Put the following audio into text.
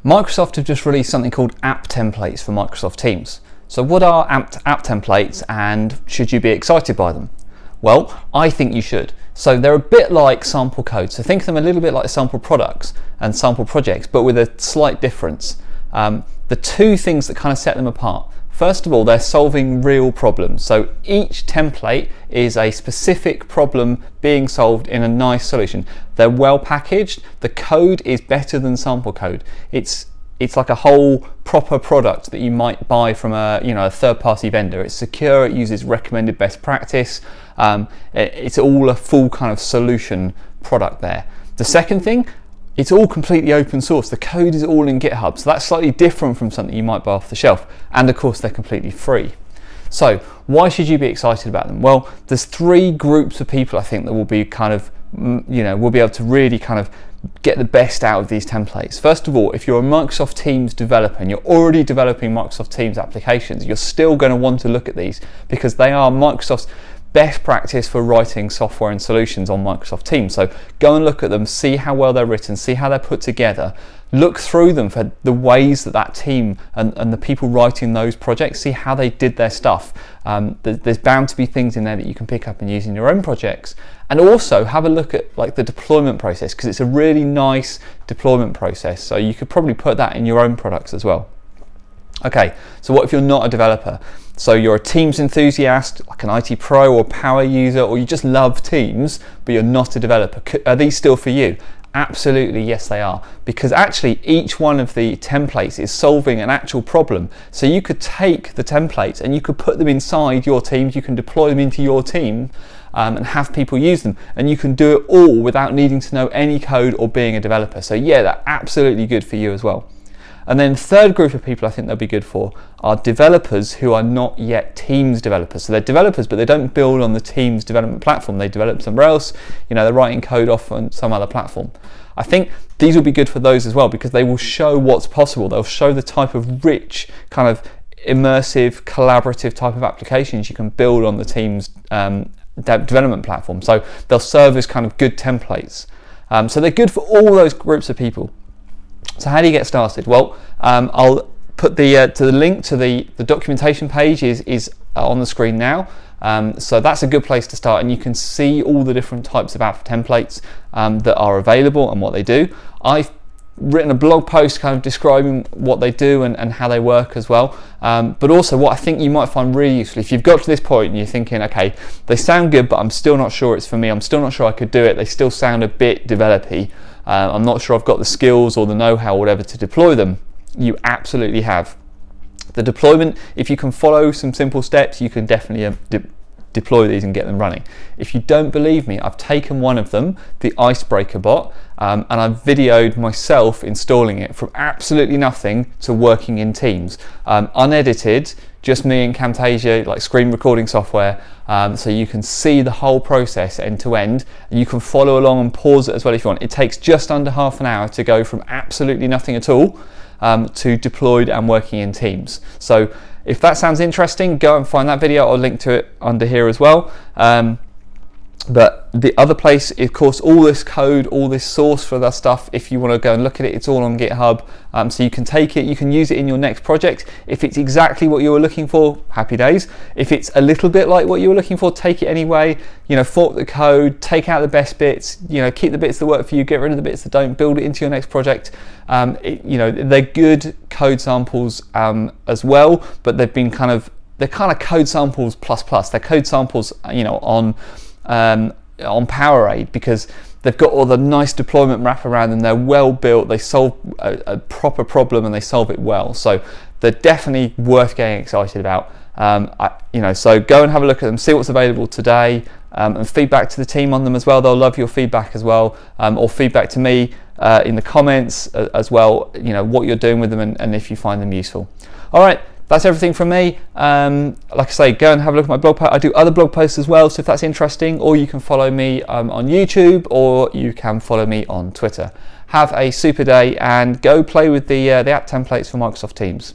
Microsoft have just released something called app templates for Microsoft Teams. So what are app templates, and should you be excited by them? Well, I think you should. So they're a bit like sample code. So think of them a little bit like sample products and sample projects, but with a slight difference. The two things that kind of set them apart. First of all, they're solving real problems. So each template is a specific problem being solved in a nice solution. They're well packaged. The code is better than sample code. It's like a whole proper product that you might buy from a third-party vendor. It's secure. It uses recommended best practice. It's all a full kind of solution product there. The second thing, it's all completely open source. The code is all in GitHub, so that's slightly different from something you might buy off the shelf. And of course, they're completely free. So why should you be excited about them? Well, there's three groups of people I think that will be kind of, will be able to really kind of get the best out of these templates. First of all, if you're a Microsoft Teams developer and you're already developing Microsoft Teams applications, you're still going to want to look at these because they are Microsoft's best practice for writing software and solutions on Microsoft Teams. So go and look at them, see how well they're written, see how they're put together, look through them for the ways that team and the people writing those projects, see how they did their stuff. There's bound to be things in there that you can pick up and use in your own projects. And also have a look at like the deployment process, because it's a really nice deployment process. So you could probably put that in your own products as well. Okay, so what if you're not a developer? So you're a Teams enthusiast, like an IT pro or power user, or you just love Teams, but you're not a developer. Are these still for you? Absolutely, yes they are. Because actually each one of the templates is solving an actual problem. So you could take the templates and you could put them inside your teams, you can deploy them into your team and have people use them. And you can do it all without needing to know any code or being a developer. So yeah, they're absolutely good for you as well. And then third group of people I think they'll be good for are developers who are not yet Teams developers. So they're developers, but they don't build on the Teams development platform. They develop somewhere else. They're writing code off on some other platform. I think these will be good for those as well because they will show what's possible. They'll show the type of rich, kind of immersive, collaborative type of applications you can build on the Teams development platform. So they'll serve as kind of good templates. So they're good for all those groups of people. So how do you get started? Well, I'll put the link to the documentation page is on the screen now. So that's a good place to start, and you can see all the different types of app templates that are available and what they do. I've written a blog post kind of describing what they do and how they work as well. But also what I think you might find really useful, if you've got to this point and you're thinking, okay, they sound good, but I'm still not sure it's for me. I'm still not sure I could do it. They still sound a bit developy. I'm not sure I've got the skills or the know-how or whatever to deploy them. You absolutely have. The deployment, if you can follow some simple steps, you can definitely deploy these and get them running. If you don't believe me, I've taken one of them, the Icebreaker bot, and I've videoed myself installing it from absolutely nothing to working in Teams. Unedited, just me and Camtasia, like screen recording software, so you can see the whole process end to end, and you can follow along and pause it as well if you want. It takes just under half an hour to go from absolutely nothing at all to deployed and working in Teams. So if that sounds interesting, go and find that video. I'll link to it under here as well. But the other place, of course, all this code, all this source for that stuff, if you want to go and look at it, it's all on GitHub. So you can take it, you can use it in your next project. If it's exactly what you were looking for, happy days. If it's a little bit like what you were looking for, take it anyway. Fork the code, take out the best bits, keep the bits that work for you, get rid of the bits that don't, build it into your next project. They're good code samples as well, but they're kind of code samples plus. They're code samples, on Powerade, because they've got all the nice deployment wrap around them. They're well built. They solve a proper problem and they solve it well. So they're definitely worth getting excited about. So go and have a look at them, see what's available today, and feedback to the team on them as well. They'll love your feedback as well, or feedback to me in the comments as well. What you're doing with them and if you find them useful. All right. That's everything from me. Like I say, go and have a look at my blog post. I do other blog posts as well, so if that's interesting, or you can follow me on YouTube, or you can follow me on Twitter. Have a super day and go play with the app templates for Microsoft Teams.